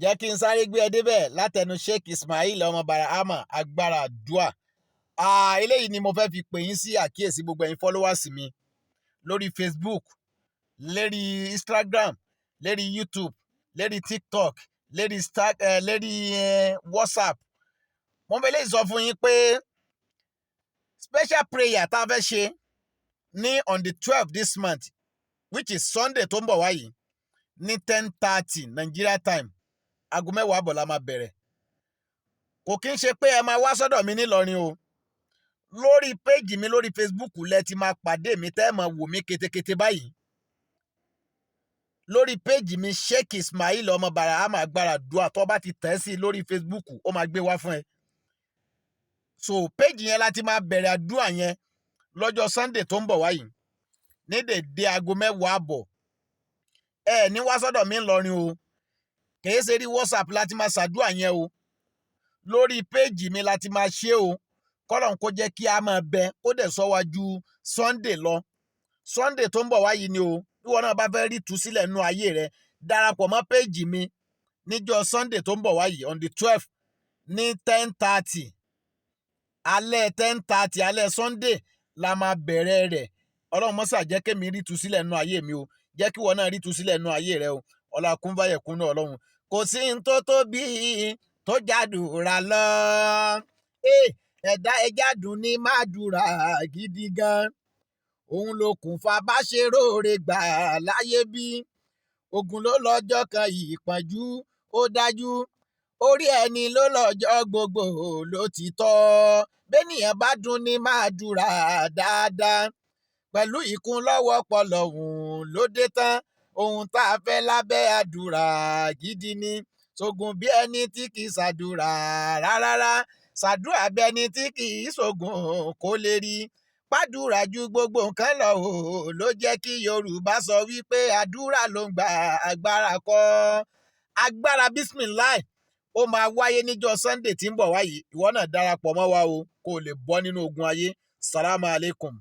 jẹ́ kí n sáré gbé ẹ débẹ̀ látẹnu Sheikh Ismail ọmọ Barahama agbára àdúà. Eléyìí ni mo fẹ́ fi pè yín sí àkíyèsí gbogbo ẹ̀yin followers mi lórí Facebook, lórí Instagram, lórí YouTube, lórí TikTok, lórí WhatsApp. mo fẹ́ lè sọ fún yín pé special prayer tá a fẹ́ ṣe ní on the 12th this month, which is Sunday tó ń bọ̀ wáyìí, ní 10:30 Nigeria time, aago 10 àbọ̀ la máa bẹ̀rẹ̀. Kò kí ń ṣe pé ẹ máa wá sọ́dọ̀ mi nílọrin o. Lórí péjì mi lórí Facebook lẹ ti máa pàdé mi tẹ́ ẹ máa wò mí ketekete báyìí. Lórí péjì mi Sheikh Ismail ọmọ Barahama agbára àdúà, tó bá ti tẹ̀ sí lórí Facebook ó máa gbé wá fún ẹ. So péjì yẹn láti máa bẹ̀rẹ̀ àdúà yẹn lọ́jọ́ Sunday tó ń bọ̀ wáyìí ní dédé aago 10 àbọ̀. Ẹ ní wá sọ́dọ̀ mi ńlọrin o. Kìí ṣe rí WhatsApp láti máa ṣàdúà yẹn o. Lórí péjì mi láti máa ṣe o. Kọ́lọ́n kó jẹ́ kí a máa bẹ kó dẹ̀ sọ wá ju Sunday lọ. Sunday tó ń bọ̀ wáyìí ni o. Bí wọn náà bá fẹ́ rí ìtúsílẹ̀ nínú ayé rẹ, darapọ̀ mọ́ péjì mi níjọ́ Sunday tó ń bọ̀ wáyìí on the 12th ní 10:30. Alẹ́ 10:30 alẹ́ Sunday la máa bẹ̀rẹ̀ rẹ̀. Ọlọ́run mọ́sà jẹ́ kémi rí ìtúsílẹ̀ nínú ayé mi o. Jẹ́ kí wọn náà rí ìtúsílẹ̀ nínú ayé rẹ o. Ọlá kún fáyẹ̀ kún náà Ọlọ́run. Kò sí n tó tóbi tó jàdùrà lọ. Ẹ̀dá ẹjádùn ní mádùrà gidi gan. Òun ló kùn fa bá ṣe róore gbà láyé bí. Ogun ló lọ́jọ́ kan ìpọ́njú ó dájú. Orí ẹni ló lọ́jọ́ gbogbo ló ti tọ́. Bénìyàn bá dùn ní mádùrà dáadáa. Pẹ̀lú ìkún lọ́wọ́ pọ̀lọ́hùn ló dé tán. Ohun tá a fẹ́ lábẹ́ àdúrà gidi ni. Ṣògùn bí ẹni tí kì í ṣàdúrà rárá. Ṣàdúrà bí ẹni tí kì í ṣògùn kó lè rí. Pàdúrà ju gbogbo nǹkan lọ o ló jẹ́ kí Yorùbá sọ wípé àdúrà ló ń gba agbára kọ́. Agbára bismillah ó máa wáyé níjọ́ Sunday tí ń bọ̀ wáyìí. Ìwọ náà darapọ̀ mọ́ wa o kó o lè bọ́ nínú ogun ayé. Salaam alaikum.